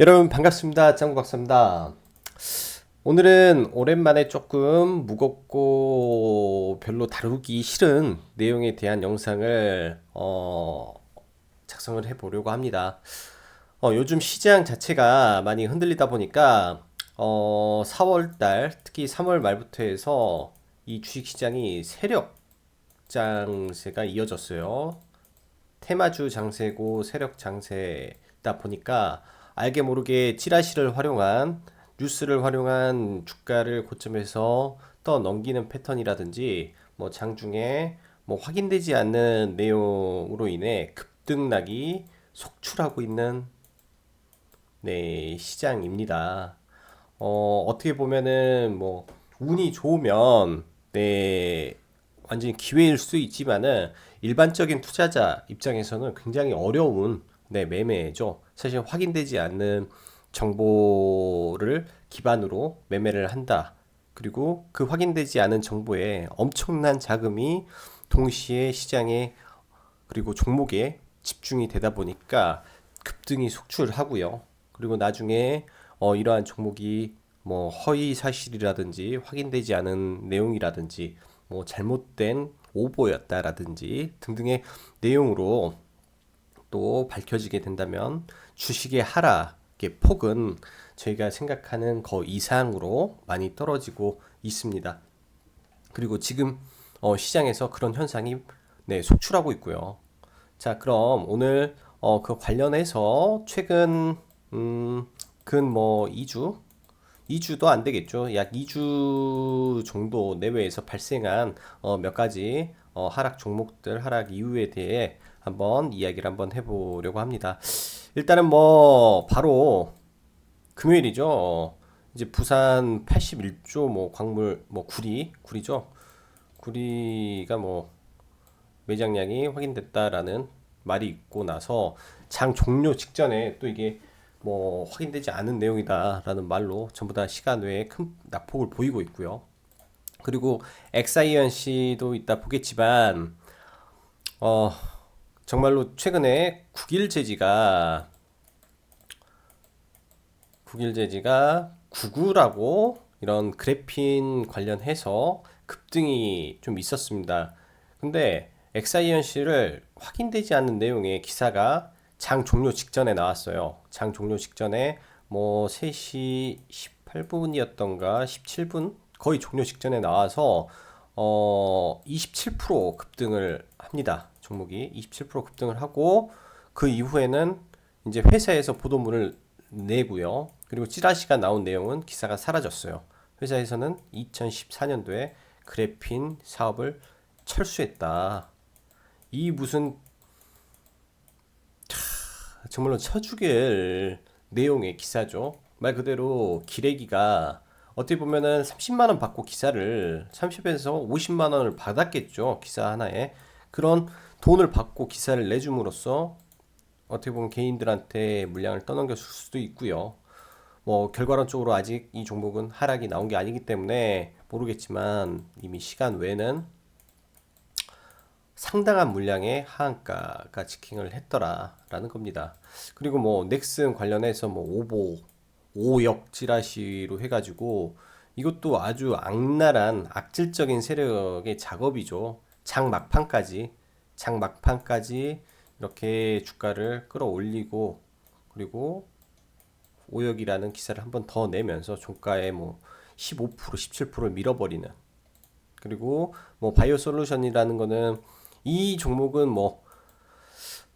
여러분 반갑습니다. 짱구 박사입니다. 오늘은 오랜만에 조금 무겁고 별로 다루기 싫은 내용에 대한 영상을 작성을 해 보려고 합니다. 요즘 시장 자체가 많이 흔들리다 보니까 4월 달 특히 3월 말부터 해서 이 주식 시장이 세력 장세가 이어졌어요. 테마주 장세고 세력 장세다 보니까 알게 모르게 찌라시를 활용한 뉴스를 활용한 주가를 고점에서 떠 넘기는 패턴이라든지 뭐 장중에 뭐 확인되지 않는 내용으로 인해 급등락이 속출하고 있는 시장입니다. 어떻게 보면은 뭐 운이 좋으면 완전히 기회일 수 있지만은 일반적인 투자자 입장에서는 굉장히 어려운 매매죠. 사실 확인되지 않는 정보를 기반으로 매매를 한다. 그리고 그 확인되지 않은 정보에 엄청난 자금이 동시에 시장에 그리고 종목에 집중이 되다 보니까 급등이 속출하고요. 그리고 나중에 이러한 종목이 뭐 허위 사실이라든지 확인되지 않은 내용이라든지 뭐 잘못된 오보였다라든지 등등의 내용으로 또 밝혀지게 된다면 주식의 하락의 폭은 저희가 생각하는 거 이상으로 많이 떨어지고 있습니다. 그리고 지금 시장에서 그런 현상이 속출하고 있고요. 자, 그럼 오늘 그 관련해서 최근 근 뭐 2주도 안 되겠죠. 약 2주 정도 내외에서 발생한 몇 가지 하락 종목들 하락 이유에 대해 한번 이야기를 한번 해보려고 합니다. 일단은 뭐 바로 금요일이죠. 이제 부산 81조 뭐 광물 뭐 구리죠. 구리가 뭐 매장량이 확인됐다라는 말이 있고 나서 장 종료 직전에 또 이게 뭐 확인되지 않은 내용이다라는 말로 전부 다 시간 외에 큰 낙폭을 보이고 있고요. 그리고 엑사이언 씨도 이따 보겠지만 어 정말로 최근에 국일제지가 구구라고 이런 그래핀 관련해서 급등이 좀 있었습니다. 근데 엑사이언씨를 확인되지 않는 내용의 기사가 장 종료 직전에 나왔어요. 장 종료 직전에 뭐 3시 18분이었던가 17분 거의 종료 직전에 나와서 27% 급등을 합니다. 종목이 27% 급등을 하고 그 이후에는 이제 회사에서 보도문을 내고요. 그리고 찌라시가 나온 내용은 기사가 사라졌어요. 회사에서는 2014년도에 그래핀 사업을 철수했다. 이 무슨 정말로 쳐죽일 내용의 기사죠. 말 그대로 기레기가 어떻게 보면은 30만 원 받고 기사를 30에서 50만 원을 받았겠죠. 기사 하나에. 그런 돈을 받고 기사를 내줌으로써 어떻게 보면 개인들한테 물량을 떠넘겼을 수도 있고요. 뭐 결과론적으로 아직 이 종목은 하락이 나온 게 아니기 때문에 모르겠지만 이미 시간 외에는 상당한 물량의 하한가가 지킹을 했더라라는 겁니다. 그리고 뭐 넥슨 관련해서 뭐 오역 찌라시로 해가지고 이것도 아주 악랄한 악질적인 세력의 작업이죠. 장 막판까지 이렇게 주가를 끌어올리고 그리고 오역이라는 기사를 한번 더 내면서 종가에 뭐 15%, 17%를 밀어버리는 그리고 뭐 바이오 솔루션이라는 거는 이 종목은 뭐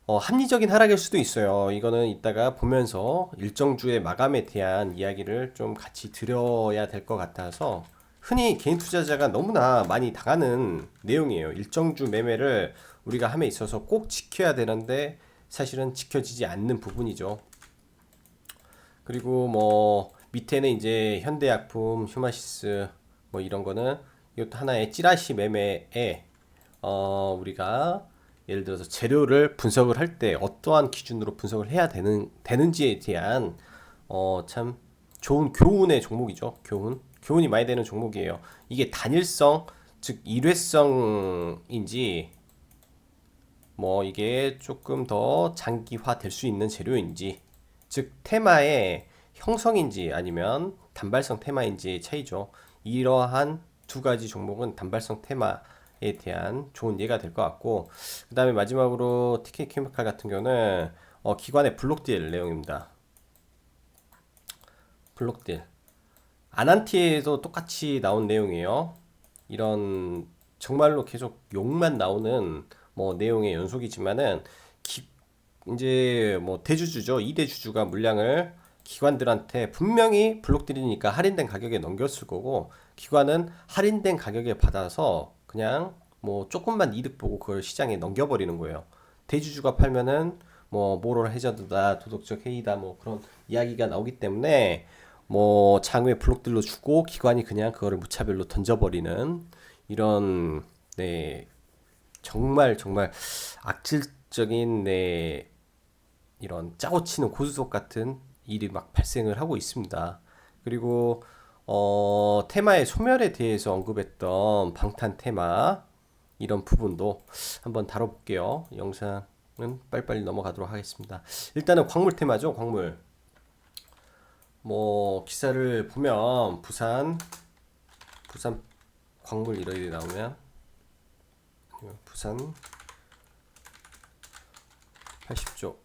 합리적인 하락일 수도 있어요. 이거는 이따가 보면서 일정주의 마감에 대한 이야기를 좀 같이 드려야 될 것 같아서 흔히 개인 투자자가 너무나 많이 당하는 내용이에요. 일정주 매매를 우리가 함에 있어서 꼭 지켜야 되는데 사실은 지켜지지 않는 부분이죠. 그리고 뭐 밑에는 이제 현대약품, 휴마시스 뭐 이런 거는 이것도 하나의 찌라시 매매에 우리가 예를 들어서 재료를 분석을 할 때 어떠한 기준으로 분석을 해야 되는지에 대한 참 좋은 교훈의 종목이죠. 교훈이 많이 되는 종목이에요. 이게 단일성 즉 일회성인지 뭐 이게 조금 더 장기화 될 수 있는 재료인지 즉 테마의 형성인지 아니면 단발성 테마인지 차이죠. 이러한 두 가지 종목은 단발성 테마에 대한 좋은 예가 될 것 같고, 그 다음에 마지막으로 TK 케미칼 같은 경우는 기관의 블록딜 내용입니다. 블록딜 아난티에도 똑같이 나온 내용이에요. 이런 정말로 계속 욕만 나오는 뭐 내용의 연속이지만은 이제 뭐 대주주죠. 2대 주주가 물량을 기관들한테 분명히 블록딜이니까 할인된 가격에 넘겼을 거고, 기관은 할인된 가격에 받아서 그냥 뭐 조금만 이득 보고 그걸 시장에 넘겨버리는 거예요. 대주주가 팔면은 뭐 모럴 해저드다, 도덕적 해이다, 뭐 그런 이야기가 나오기 때문에 뭐 장외 블록들로 주고 기관이 그냥 그거를 무차별로 던져버리는 이런, 네, 정말 정말 악질적인, 네, 이런 짜고 치는 고스톱 같은 일이 막 발생을 하고 있습니다. 그리고 테마의 소멸에 대해서 언급했던 방탄 테마, 이런 부분도 한번 다뤄볼게요. 영상은 빨리빨리 넘어가도록 하겠습니다. 일단은 광물 테마죠. 광물. 뭐 기사를 보면 부산 광물 이런 게 나오면 부산 80조.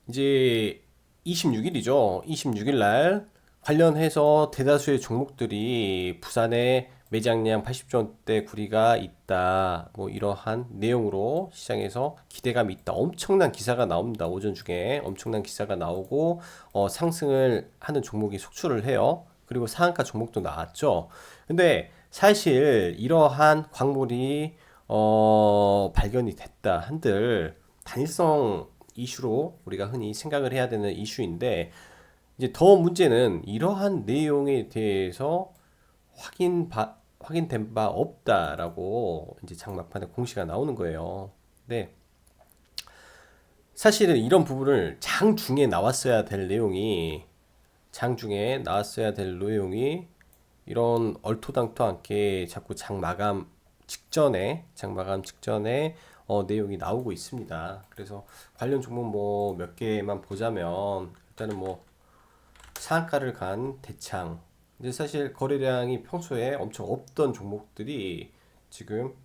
이제 26일이죠. 26일 날 관련해서 대다수의 종목들이 부산에 매장량 80조 원대 구리가 있다, 뭐 이러한 내용으로 시장에서 기대감이 있다. 엄청난 기사가 나옵니다. 오전 중에 엄청난 기사가 나오고 상승을 하는 종목이 속출을 해요. 그리고 상한가 종목도 나왔죠. 근데 사실 이러한 광물이 발견이 됐다 한들 단일성 이슈로 우리가 흔히 생각을 해야 되는 이슈인데, 이제 더 문제는 이러한 내용에 대해서 확인된 바 없다라고 이제 장막판에 공시가 나오는 거예요. 근데 사실은 이런 부분을 장중에 나왔어야 될 내용이 장중에 나왔어야 될 내용이 이런 얼토당토 않게 자꾸 장 마감 직전에 내용이 나오고 있습니다. 그래서 관련 종목 뭐 몇 개만 보자면, 일단은 뭐 상한가를 간 대창. 이제 사실 거래량이 평소에 엄청 없던 종목들이 지금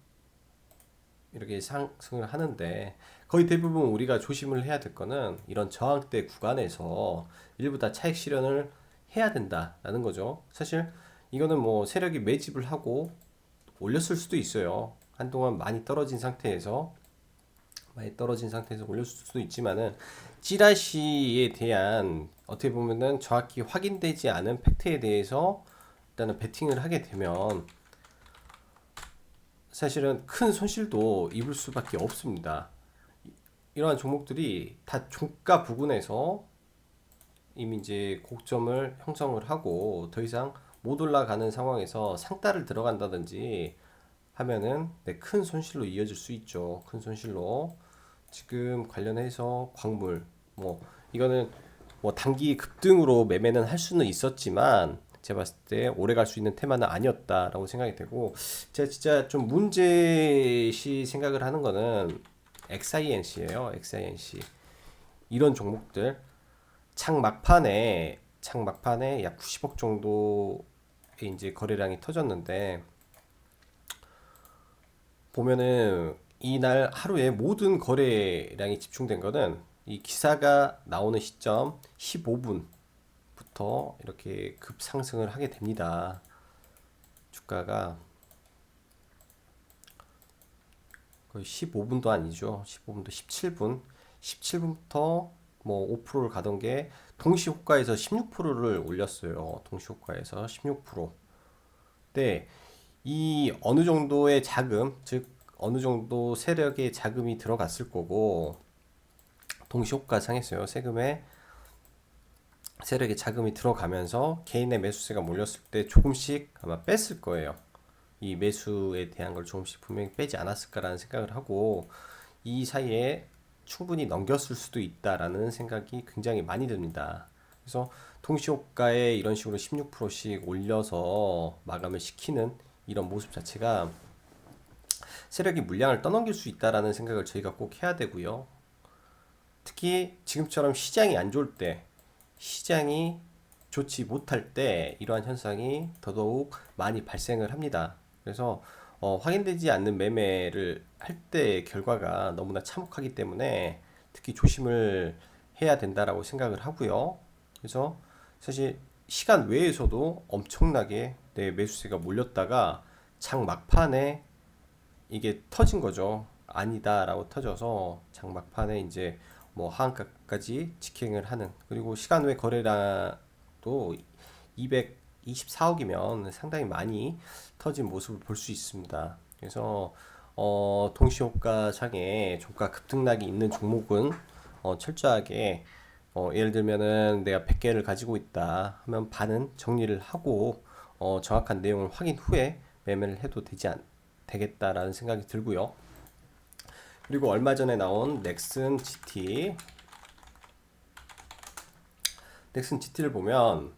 이렇게 상승을 하는데, 거의 대부분 우리가 조심을 해야 될 거는 이런 저항대 구간에서 일부 다 차익 실현을 해야 된다라는 거죠. 사실 이거는 뭐 세력이 매집을 하고 올렸을 수도 있어요. 한동안 많이 떨어진 상태에서 올렸을 수도 있지만은, 찌라시에 대한 어떻게 보면은 정확히 확인되지 않은 팩트에 대해서 일단은 베팅을 하게 되면 사실은 큰 손실도 입을 수밖에 없습니다. 이러한 종목들이 다 종가 부근에서 이미 이제 고점을 형성을 하고 더 이상 못 올라가는 상황에서 상따를 들어간다든지 하면은, 네, 큰 손실로 이어질 수 있죠. 큰 손실로. 지금 관련해서 광물, 뭐 이거는 뭐 단기 급등으로 매매는 할 수는 있었지만 제가 봤을 때 오래 갈 수 있는 테마는 아니었다라고 생각이 되고, 제가 진짜 좀 문제시 생각을 하는 거는 XINC예요. XINC 이런 종목들 창 막판에 약 90억 정도의 이제 거래량이 터졌는데, 보면은 이날 하루에 모든 거래량이 집중된 거는 이 기사가 나오는 시점 15분부터 이렇게 급상승을 하게 됩니다. 주가가 거의 15분도 아니죠. 15분도 17분부터 뭐 5%를 가던 게 동시호가에서 16%를 올렸어요. 동시호가에서 16%. 네, 이 어느 정도의 자금, 즉 어느 정도 세력의 자금이 들어갔을 거고, 동시호가 상했어요. 세력의 자금이 들어가면서 개인의 매수세가 몰렸을 때 조금씩 아마 뺐을 거예요. 이 매수에 대한 걸 조금씩 분명히 빼지 않았을까라는 생각을 하고, 이 사이에 충분히 넘겼을 수도 있다라는 생각이 굉장히 많이 듭니다. 그래서 동시호가에 이런 식으로 16%씩 올려서 마감을 시키는 이런 모습 자체가 세력이 물량을 떠넘길 수 있다라는 생각을 저희가 꼭 해야 되고요. 특히 지금처럼 시장이 안 좋을 때, 시장이 좋지 못할 때 이러한 현상이 더더욱 많이 발생을 합니다. 그래서 확인되지 않는 매매를 할 때 결과가 너무나 참혹하기 때문에 특히 조심을 해야 된다라고 생각을 하고요. 그래서 사실 시간 외에서도 엄청나게 내 매수세가 몰렸다가 장 막판에 이게 터진 거죠. 아니다라고 터져서 장 막판에 이제 뭐 하한가까지 직행을 하는, 그리고 시간 외 거래량도 224억이면 상당히 많이 터진 모습을 볼 수 있습니다. 그래서 동시호가상에 종가 급등락이 있는 종목은 철저하게 예를 들면은 내가 100개를 가지고 있다 하면 반은 정리를 하고 정확한 내용을 확인 후에 매매를 해도 되겠다라는 생각이 들고요. 그리고 얼마 전에 나온 넥슨 GT를 보면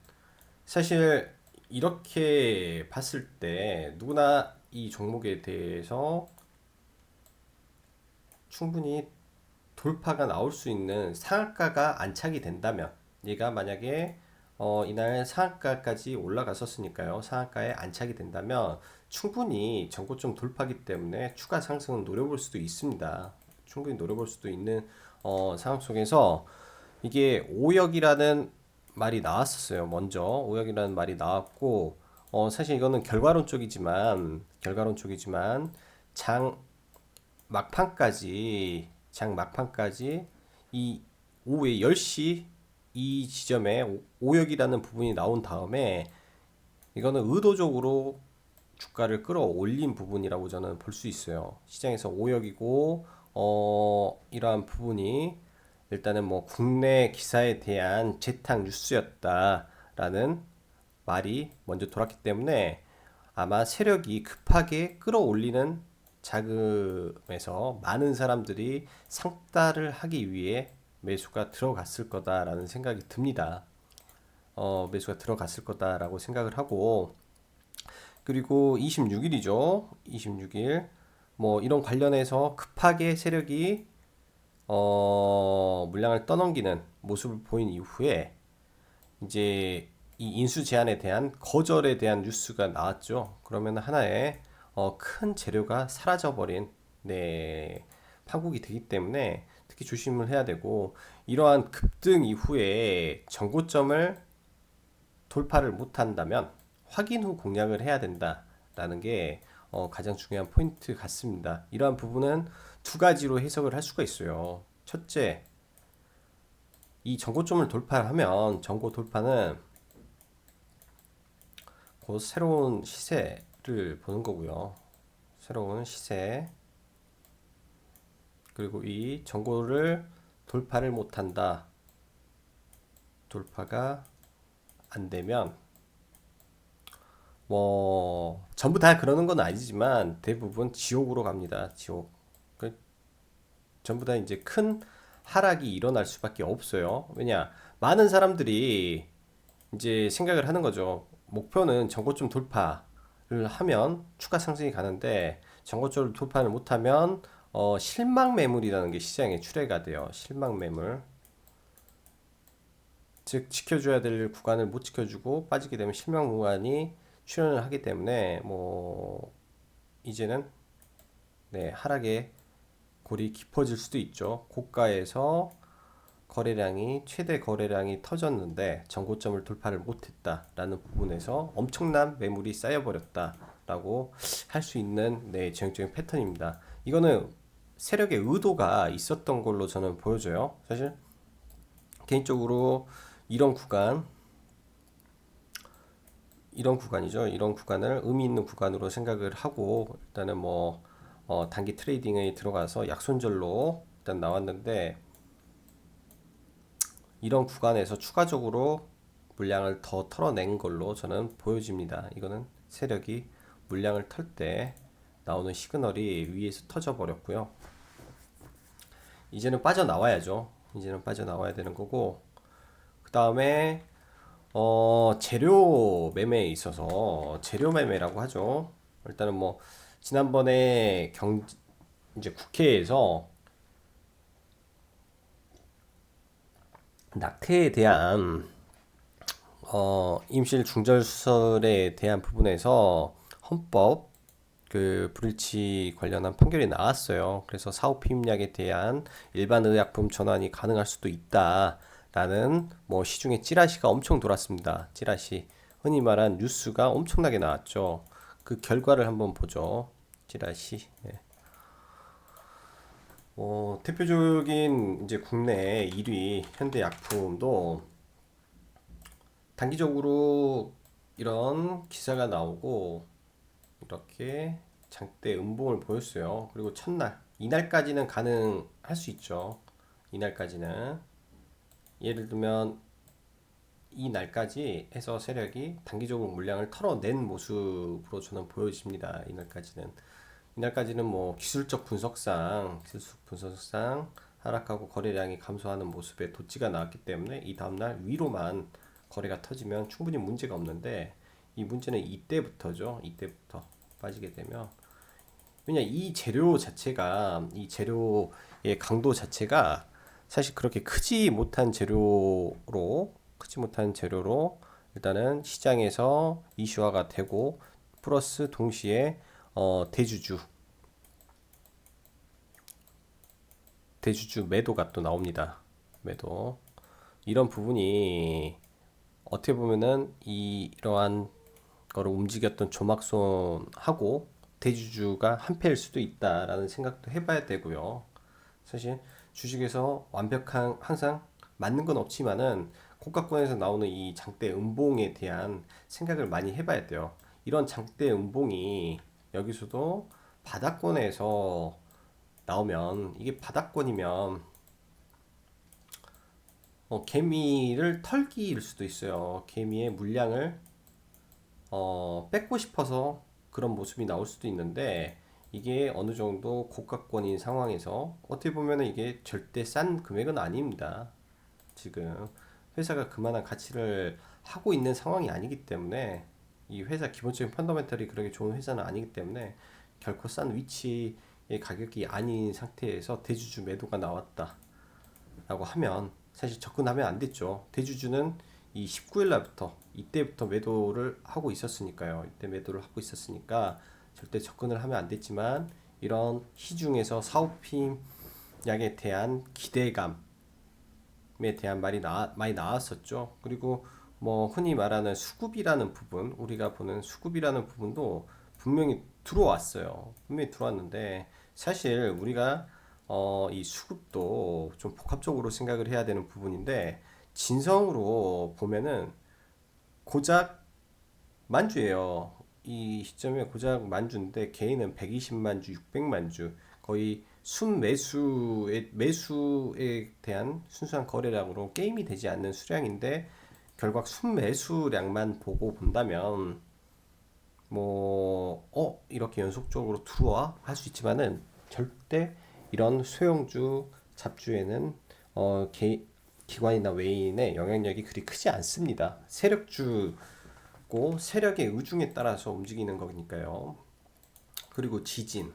사실 이렇게 봤을 때 누구나 이 종목에 대해서 충분히 돌파가 나올 수 있는 상한가가 안착이 된다면, 얘가 만약에 이날 상한가까지 올라갔었으니까요. 상한가에 안착이 된다면 충분히 전고점 돌파기 때문에 추가 상승은 노려볼 수도 있습니다. 충분히 노려볼 수도 있는 상황 속에서 이게 오역이라는 말이 나왔었어요. 먼저 오역이라는 말이 나왔고, 사실 이거는 결과론 쪽이지만 장 막판까지 이 오후에 10시 이 지점에 오역이라는 부분이 나온 다음에 이거는 의도적으로 주가를 끌어올린 부분이라고 저는 볼 수 있어요. 시장에서 오역이고 이러한 부분이 일단은 뭐 국내 기사에 대한 재탕 뉴스였다라는 말이 먼저 돌았기 때문에 아마 세력이 급하게 끌어올리는 자금에서 많은 사람들이 상따를 하기 위해 매수가 들어갔을 거다라는 생각이 듭니다. 매수가 들어갔을 거다라고 생각을 하고, 그리고 26일이죠. 26일 뭐 이런 관련해서 급하게 세력이 물량을 떠넘기는 모습을 보인 이후에 이제 이 인수 제한에 대한 거절에 대한 뉴스가 나왔죠. 그러면 하나의 큰 재료가 사라져버린 판국이 되기 때문에 특히 조심을 해야 되고, 이러한 급등 이후에 정고점을 돌파를 못한다면 확인 후 공략을 해야 된다라는 게 가장 중요한 포인트 같습니다. 이러한 부분은 두 가지로 해석을 할 수가 있어요. 첫째, 이 정고점을 돌파하면 정고 돌파는 곧 새로운 시세를 보는 거고요. 새로운 시세. 그리고 이 정고를 돌파를 못한다. 돌파가 안 되면 뭐 전부 다 그러는 건 아니지만 대부분 지옥으로 갑니다. 지옥. 전부 다 이제 큰 하락이 일어날 수밖에 없어요. 왜냐? 많은 사람들이 이제 생각을 하는 거죠. 목표는 전고점 돌파를 하면 추가 상승이 가는데, 전고점을 돌파를 못하면 실망 매물이라는 게 시장에 출회가 돼요. 실망 매물. 즉 지켜줘야 될 구간을 못 지켜주고 빠지게 되면 실망 구간이 출현을 하기 때문에 뭐 이제는 하락의 골이 깊어질 수도 있죠. 고가에서 최대 거래량이 터졌는데 전고점을 돌파를 못했다라는 부분에서 엄청난 매물이 쌓여버렸다라고 할 수 있는 전형적인 패턴입니다. 이거는 세력의 의도가 있었던 걸로 저는 보여져요. 사실 개인적으로 이런 구간이죠. 이런 구간을 의미 있는 구간으로 생각을 하고, 일단은 뭐 단기 트레이딩에 들어가서 약손절로 일단 나왔는데, 이런 구간에서 추가적으로 물량을 더 털어낸 걸로 저는 보여집니다. 이거는 세력이 물량을 털 때 나오는 시그널이 위에서 터져 버렸고요. 이제는 빠져나와야죠. 이제는 빠져나와야 되는 거고, 그 다음에 재료 매매에 있어서 재료 매매라고 하죠. 일단은 뭐 지난번에 이제 국회에서 낙태에 대한 임실 중절수설에 대한 부분에서 헌법 그 불일치 관련한 판결이 나왔어요. 그래서 사후피임약에 대한 일반 의약품 전환이 가능할 수도 있다라는 뭐 시중에 찌라시가 엄청 돌았습니다. 찌라시 흔히 말한 뉴스가 엄청나게 나왔죠. 그 결과를 한번 보죠. 찌라시. 예. 대표적인 이제 국내 1위 현대약품도 단기적으로 이런 기사가 나오고 이렇게 장대 음봉을 보였어요. 그리고 첫날, 이날까지는 가능할 수 있죠. 이날까지는. 예를 들면 이 날까지 해서 세력이 단기적으로 물량을 털어낸 모습으로 저는 보여집니다. 이날까지는 뭐 기술적 분석상 하락하고 거래량이 감소하는 모습에 도치가 나왔기 때문에 이 다음날 위로만 거래가 터지면 충분히 문제가 없는데 이 문제는 이때부터죠. 이때부터 빠지게 되면 왜냐 이 재료의 강도 자체가 사실 그렇게 크지 못한 재료로 일단은 시장에서 이슈화가 되고 플러스 동시에 대주주 매도가 또 나옵니다. 매도 이런 부분이 어떻게 보면은 이러한 거를 움직였던 조막손하고 대주주가 한패일 수도 있다라는 생각도 해봐야 되고요. 사실 주식에서 완벽한 항상 맞는 건 없지만은 고가권에서 나오는 이 장대 음봉에 대한 생각을 많이 해봐야 돼요. 이런 장대 음봉이 여기서도 바닥권에서 나오면 이게 바닥권이면 개미를 털기일 수도 있어요. 개미의 물량을 뺏고 싶어서 그런 모습이 나올 수도 있는데 이게 어느 정도 고가권인 상황에서 어떻게 보면 이게 절대 싼 금액은 아닙니다. 지금 회사가 그만한 가치를 하고 있는 상황이 아니기 때문에 이 회사 기본적인 펀더멘털이 그렇게 좋은 회사는 아니기 때문에 결코 싼 위치의 가격이 아닌 상태에서 대주주 매도가 나왔다라고 하면 사실 접근하면 안 됐죠. 대주주는 이 19일 날부터 이때부터 매도를 하고 있었으니까요. 이때 매도를 하고 있었으니까 절대 접근을 하면 안 됐지만 이런 시중에서 사오핌 약에 대한 기대감에 대한 말이 많이 나왔었죠. 그리고 뭐 흔히 말하는 수급이라는 부분, 우리가 보는 수급이라는 부분도 분명히 들어왔어요. 분명히 들어왔는데 사실 우리가 이 수급도 좀 복합적으로 생각을 해야 되는 부분인데 진성으로 보면은 고작 만주예요. 이 시점에 고작 만주인데 개인은 120만 주, 600만 주 거의 매수에 대한 순수한 거래량으로 게임이 되지 않는 수량인데 결국 순매수량만 보고 본다면 이렇게 연속적으로 들어와 할 수 있지만은 절대 이런 소형주 잡주에는 기관이나 외인의 영향력이 그리 크지 않습니다. 세력주고 세력의 의중에 따라서 움직이는 거니까요. 그리고 지진.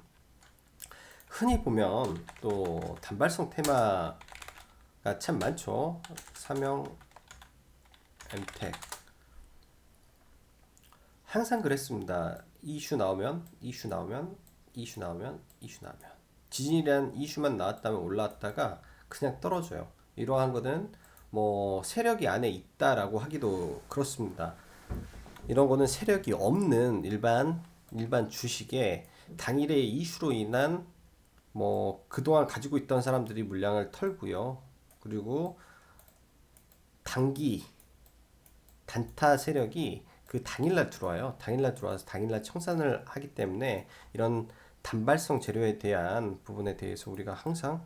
흔히 보면 또 단발성 테마가 참 많죠. 삼형, 엠텍. 항상 그랬습니다. 이슈 나오면 지진이란 이슈만 나왔다면 올라왔다가 그냥 떨어져요. 이러한 거는 뭐 세력이 안에 있다라고 하기도 그렇습니다. 이런 거는 세력이 없는 일반 주식에 당일의 이슈로 인한 뭐 그동안 가지고 있던 사람들이 물량을 털고요. 그리고 단기 단타 세력이 그 당일날 들어와요. 당일날 들어와서 당일날 청산을 하기 때문에 이런 단발성 재료에 대한 부분에 대해서 우리가 항상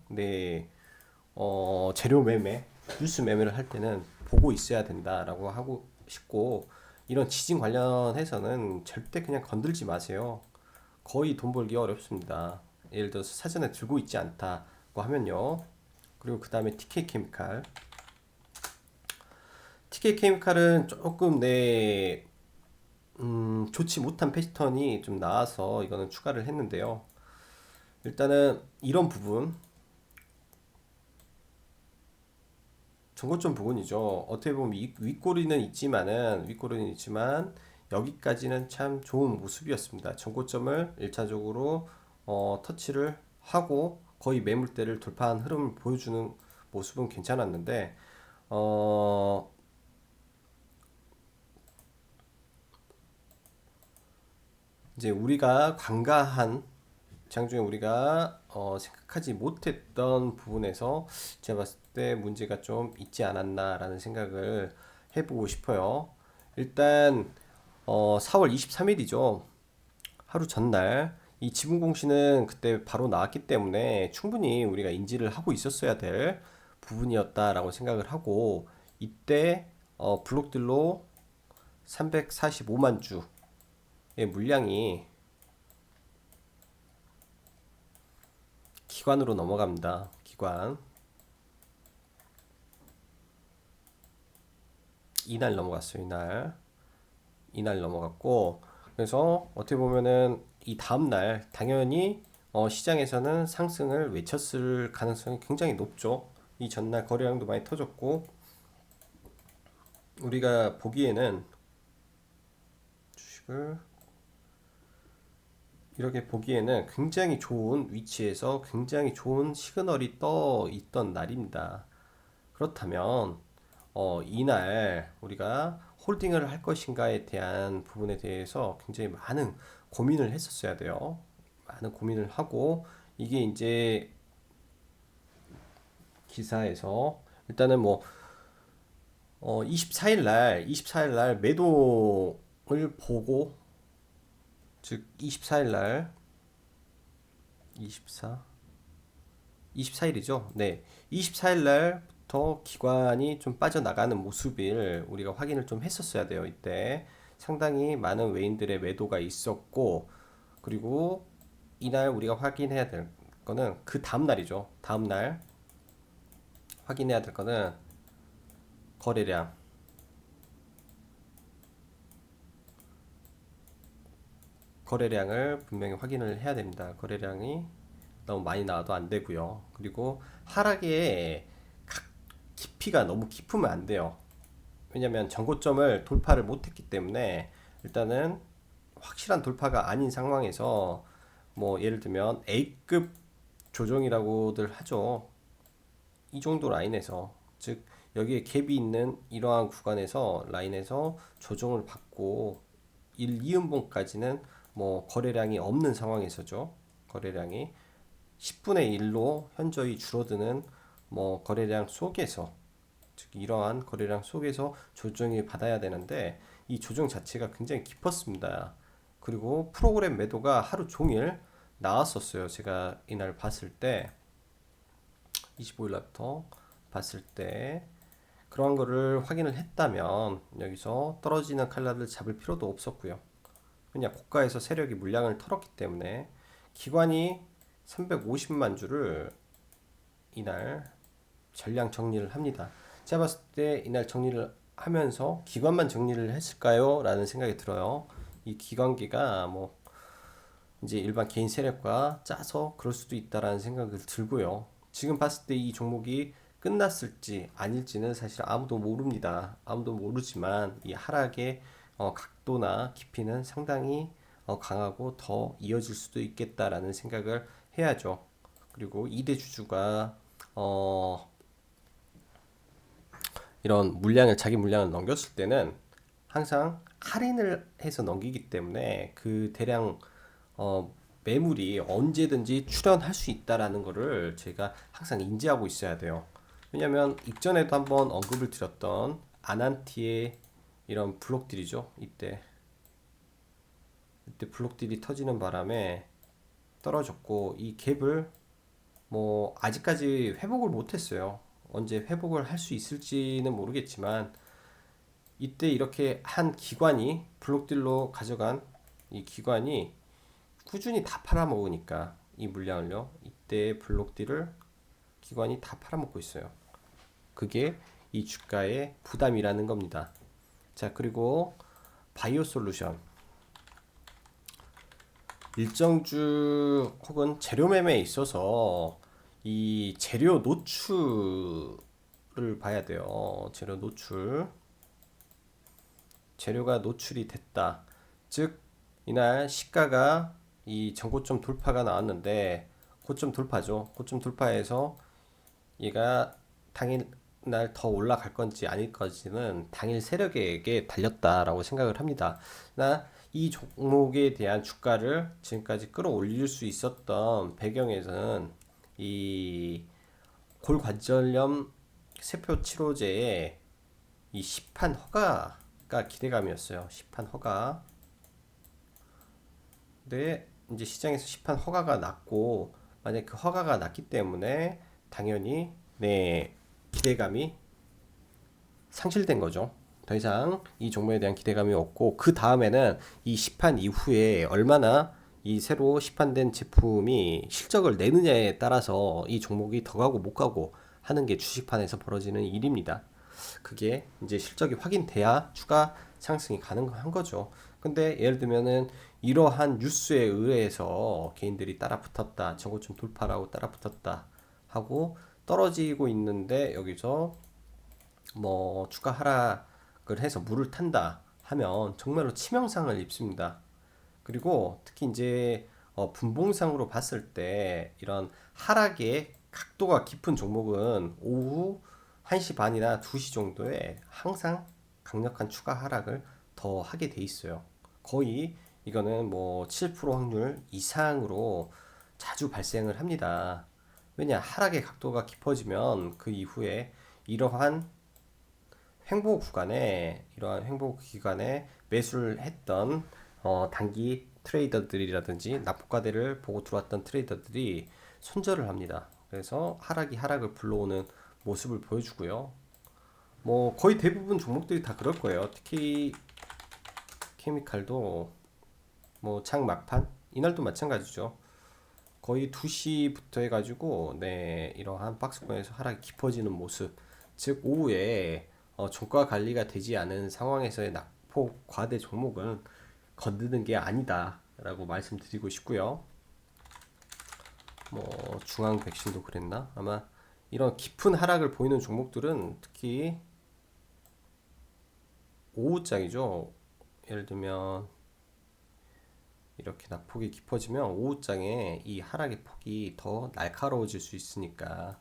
재료 매매, 뉴스 매매를 할 때는 보고 있어야 된다라고 하고 싶고 이런 지진 관련해서는 절대 그냥 건들지 마세요. 거의 돈 벌기 어렵습니다. 예를 들어서 사전에 들고 있지 않다고 하면요. 그리고 그 다음에 TK케미칼은 조금 좋지 못한 패턴이 좀 나와서 이거는 추가를 했는데요. 일단은 이런 부분 전고점 부근이죠. 어떻게 보면 윗꼬리는 있지만 여기까지는 참 좋은 모습이었습니다. 전고점을 1차적으로 터치를 하고 거의 매물대를 돌파한 흐름을 보여주는 모습은 괜찮았는데 어, 이제 우리가 관가한 장중에 우리가 생각하지 못했던 부분에서 제가 봤을 때 문제가 좀 있지 않았나라는 생각을 해보고 싶어요. 일단 4월 23일이죠. 하루 전날 이 지분 공시는 그때 바로 나왔기 때문에 충분히 우리가 인지를 하고 있었어야 될 부분이었다라고 생각을 하고 이때 블록들로 345만 주의 물량이 기관으로 넘어갑니다. 기관 이날 넘어갔어요. 이날 넘어갔고 그래서 어떻게 보면은 이 다음 날 당연히 시장에서는 상승을 외쳤을 가능성이 굉장히 높죠. 이 전날 거래량도 많이 터졌고 우리가 보기에는 주식을 이렇게 보기에는 굉장히 좋은 위치에서 굉장히 좋은 시그널이 떠 있던 날입니다. 그렇다면 이날 우리가 홀딩을 할 것인가에 대한 부분에 대해서 굉장히 많은 고민을 했었어야 돼요. 많은 고민을 하고 이게 이제 기사에서 일단은 뭐 24일 날 매도를 보고 즉 24일 날 24 24일이죠. 네. 24일 날부터 기관이 좀 빠져나가는 모습을 우리가 확인을 좀 했었어야 돼요. 이때 상당히 많은 외인들의 매도가 있었고 그리고 이날 우리가 확인해야 될 거는 그 다음 날이죠. 다음 날 확인해야 될 거는 거래량. 거래량을 분명히 확인을 해야 됩니다. 거래량이 너무 많이 나와도 안 되고요. 그리고 하락의 깊이가 너무 깊으면 안 돼요. 왜냐면 전고점을 돌파를 못했기 때문에 일단은 확실한 돌파가 아닌 상황에서 뭐 예를 들면 A급 조정이라고들 하죠. 이 정도 라인에서 즉 여기에 갭이 있는 이러한 구간에서 라인에서 조정을 받고 1, 2음봉까지는 뭐 거래량이 없는 상황에서죠. 거래량이 10분의 1로 현저히 줄어드는 뭐 거래량 속에서 즉 이러한 거래량 속에서 조정이 받아야 되는데 이 조정 자체가 굉장히 깊었습니다. 그리고 프로그램 매도가 하루 종일 나왔었어요. 제가 이날 봤을 때 25일 날부터 봤을 때 그러한 거를 확인을 했다면 여기서 떨어지는 칼날을 잡을 필요도 없었고요. 그냥 고가에서 세력이 물량을 털었기 때문에 기관이 350만 주를 이날 전량 정리를 합니다. 제가 봤을 때 이날 정리를 하면서 기관만 정리를 했을까요? 라는 생각이 들어요. 이 기관기가 뭐 이제 일반 개인 세력과 짜서 그럴 수도 있다라는 생각을 들고요. 지금 봤을 때 이 종목이 끝났을지 아닐지는 사실 아무도 모릅니다. 아무도 모르지만 이 하락의 각도나 깊이는 상당히 강하고 더 이어질 수도 있겠다라는 생각을 해야죠. 그리고 2대 주주가 이런 자기 물량을 넘겼을 때는 항상 할인을 해서 넘기기 때문에 그 대량 매물이 언제든지 출현할 수 있다라는 거를 제가 항상 인지하고 있어야 돼요. 왜냐면 이전에도 한번 언급을 드렸던 아난티의 이런 블록들이죠. 이때 블록들이 터지는 바람에 떨어졌고 이 갭을 뭐 아직까지 회복을 못했어요. 언제 회복을 할 수 있을지는 모르겠지만 이때 이렇게 한 기관이 블록딜로 가져간 이 기관이 꾸준히 다 팔아먹으니까 이 물량을요. 이때 블록딜을 기관이 다 팔아먹고 있어요. 그게 이 주가의 부담이라는 겁니다. 자, 그리고 바이오 솔루션 일정주 혹은 재료 매매에 있어서 이 재료 노출을 노출을 봐야 돼요. 재료 노출. 재료가 노출이 됐다. 즉 이날 시가가 이 전고점 돌파가 나왔는데 고점 돌파죠. 고점 돌파해서 얘가 당일날 더 올라갈 건지 아닐 건지는 당일 세력에게 달렸다라고 생각을 합니다. 나 이 종목에 대한 주가를 지금까지 끌어올릴 수 있었던 배경에서는 이 골관절염 세포 치료제의 이 시판 허가가 기대감이었어요. 시판 허가. 근데 이제 시장에서 시판 허가가 났고 만약 그 허가가 났기 때문에 당연히 네 기대감이 상실된 거죠. 더 이상 이 종목에 대한 기대감이 없고 그 다음에는 이 시판 이후에 얼마나 이 새로 시판된 제품이 실적을 내느냐에 따라서 이 종목이 더 가고 못 가고 하는 게 주식판에서 벌어지는 일입니다. 그게 이제 실적이 확인돼야 추가 상승이 가능한 거죠. 근데 예를 들면은 이러한 뉴스에 의해서 개인들이 따라 붙었다, 저고점 돌파라고 따라 붙었다 하고 떨어지고 있는데 여기서 뭐 추가 하락을 해서 물을 탄다 하면 정말로 치명상을 입습니다. 그리고 특히 이제 분봉상으로 봤을 때 이런 하락의 각도가 깊은 종목은 오후 1시 반이나 2시 정도에 항상 강력한 추가 하락을 더 하게 돼 있어요. 거의 이거는 뭐 7% 확률 이상으로 자주 발생을 합니다. 왜냐? 하락의 각도가 깊어지면 그 이후에 이러한 이러한 횡보 기간에 매수를 했던 단기 트레이더들이라든지 납부과대를 보고 들어왔던 트레이더들이 손절을 합니다. 그래서 하락을 불러오는 모습을 보여주고요. 뭐 거의 대부분 종목들이 다 그럴 거예요. 특히 케미칼도 뭐 장 막판 이날도 마찬가지죠. 거의 2시부터 해가지고 네 이러한 박스권에서 하락이 깊어지는 모습. 즉 오후에 종가 관리가 되지 않은 상황에서의 낙폭 과대 종목은 건드는 게 아니다 라고 말씀드리고 싶고요. 뭐 중앙 백신도 그랬나? 아마 이런 깊은 하락을 보이는 종목들은 특히 오후장이죠. 예를 들면 이렇게 낙폭이 깊어지면 오후장에 이 하락의 폭이 더 날카로워질 수 있으니까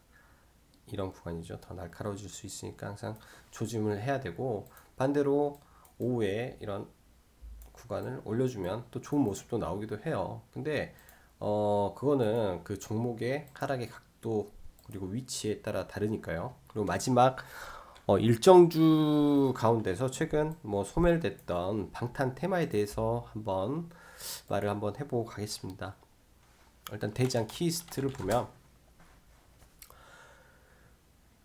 이런 구간이죠. 더 날카로워질 수 있으니까 항상 조짐을 해야 되고 반대로 오후에 이런 구간을 올려주면 또 좋은 모습도 나오기도 해요. 근데 그거는 그 종목의 하락의 각도 그리고 위치에 따라 다르니까요. 그리고 마지막 일정주 가운데서 최근 뭐 소멸됐던 방탄 테마에 대해서 말을 한번 해보고 가겠습니다. 일단 대장 키스트를 보면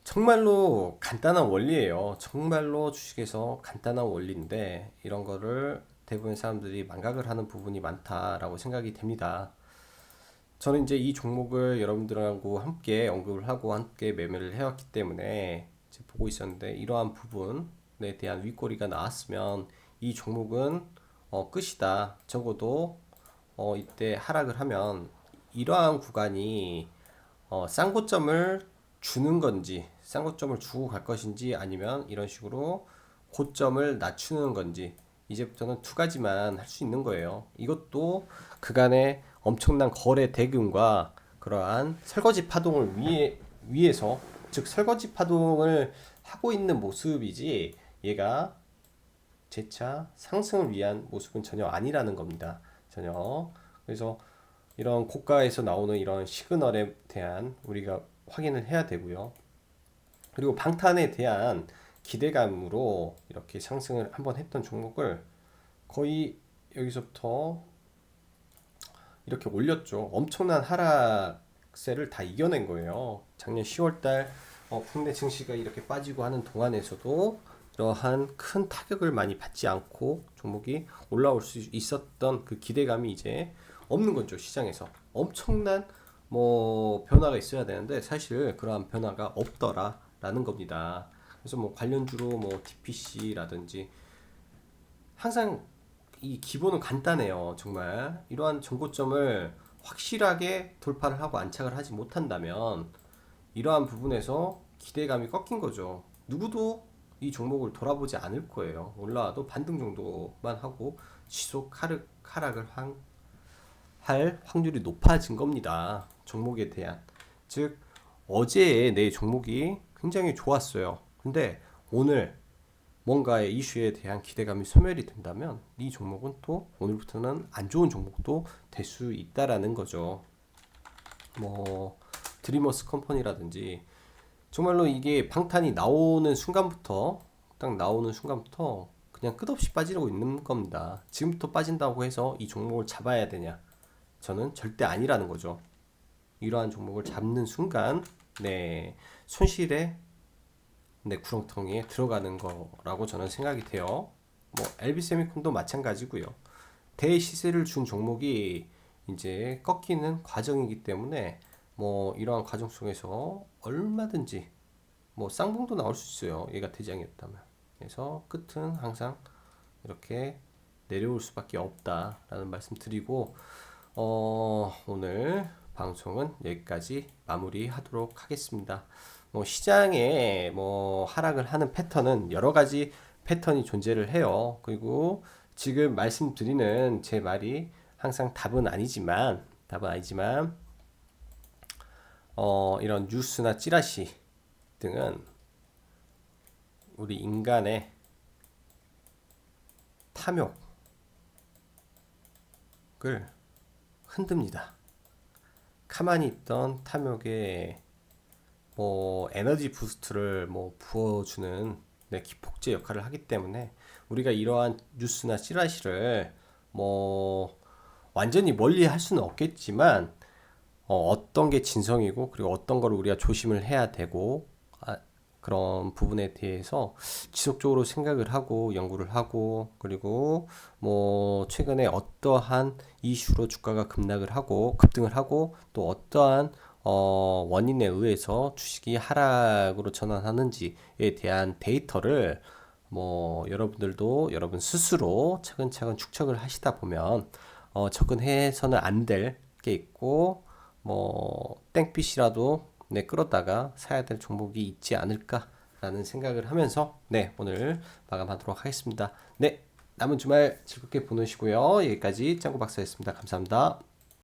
정말로 간단한 원리예요. 정말로 주식에서 간단한 원리인데 이런 거를 대부분 사람들이 망각을 하는 부분이 많다라고 생각이 됩니다. 저는 이제 이 종목을 여러분들하고 함께 언급을 하고 함께 매매를 해왔기 때문에 이제 보고 있었는데 이러한 부분에 대한 윗꼬리가 나왔으면 이 종목은 끝이다. 적어도 이때 하락을 하면 이러한 구간이 쌍고점을 주는 건지 쌍고점을 주고 갈 것인지 아니면 이런 식으로 고점을 낮추는 건지 이제부터는 두 가지만 할 수 있는 거예요. 이것도 그간의 엄청난 거래 대금과 그러한 설거지 파동을 위해서 즉 설거지 파동을 하고 있는 모습이지 얘가 재차 상승을 위한 모습은 전혀 아니라는 겁니다. 전혀. 그래서 이런 고가에서 나오는 이런 시그널에 대한 우리가 확인을 해야 되고요. 그리고 방탄에 대한 기대감으로 이렇게 상승을 한번 했던 종목을 거의 여기서부터 이렇게 올렸죠. 엄청난 하락세를 다 이겨낸 거예요. 작년 10월달 국내 증시가 이렇게 빠지고 하는 동안에서도 이러한 큰 타격을 많이 받지 않고 종목이 올라올 수 있었던 그 기대감이 이제 없는 거죠. 시장에서 엄청난 뭐 변화가 있어야 되는데 사실 그러한 변화가 없더라라는 겁니다. 그래서 뭐 관련주로 뭐 DPC라든지 항상 이 기본은 간단해요. 정말 이러한 정고점을 확실하게 돌파를 하고 안착을 하지 못한다면 이러한 부분에서 기대감이 꺾인 거죠. 누구도 이 종목을 돌아보지 않을 거예요. 올라와도 반등 정도만 하고 지속 하락을 할 확률이 높아진 겁니다. 종목에 대한. 즉, 어제 내 종목이 굉장히 좋았어요. 근데 오늘 뭔가의 이슈에 대한 기대감이 소멸이 된다면 이 종목은 또 오늘부터는 안 좋은 종목도 될 수 있다라는 거죠. 뭐 드리머스 컴퍼니라든지 정말로 이게 방탄이 나오는 순간부터 딱 나오는 순간부터 그냥 끝없이 빠지고 있는 겁니다. 지금부터 빠진다고 해서 이 종목을 잡아야 되냐? 저는 절대 아니라는 거죠. 이러한 종목을 잡는 순간 네 손실에 네 구렁텅이에 들어가는 거라고 저는 생각이 돼요. 뭐 LB 세미콘도 마찬가지고요. 대시세를 준 종목이 이제 꺾이는 과정이기 때문에 뭐 이러한 과정 속에서 얼마든지 뭐 쌍봉도 나올 수 있어요. 얘가 대장이었다면. 그래서 끝은 항상 이렇게 내려올 수밖에 없다라는 말씀 드리고 오늘 방송은 여기까지 마무리하도록 하겠습니다. 뭐 시장에 뭐 하락을 하는 패턴은 여러 가지 패턴이 존재를 해요. 그리고 지금 말씀드리는 제 말이 항상 답은 아니지만 이런 뉴스나 찌라시 등은 우리 인간의 탐욕을 흔듭니다. 가만히 있던 탐욕에 뭐 에너지 부스트를 뭐 부어주는 네, 기폭제 역할을 하기 때문에 우리가 이러한 뉴스나 찌라시를 뭐 완전히 멀리 할 수는 없겠지만 어떤 게 진성이고 그리고 어떤 걸 우리가 조심을 해야 되고 그런 부분에 대해서 지속적으로 생각을 하고 연구를 하고 그리고 뭐 최근에 어떠한 이슈로 주가가 급등을 하고 또 어떠한 원인에 의해서 주식이 하락으로 전환하는지에 대한 데이터를 뭐 여러분들도 여러분 스스로 차근차근 축적을 하시다 보면 접근해서는 안 될 게 있고 뭐 땡빛이라도 네, 끌었다가 사야 될 종목이 있지 않을까라는 생각을 하면서 네, 오늘 마감하도록 하겠습니다. 네, 남은 주말 즐겁게 보내시고요. 여기까지 짱구 박사였습니다. 감사합니다.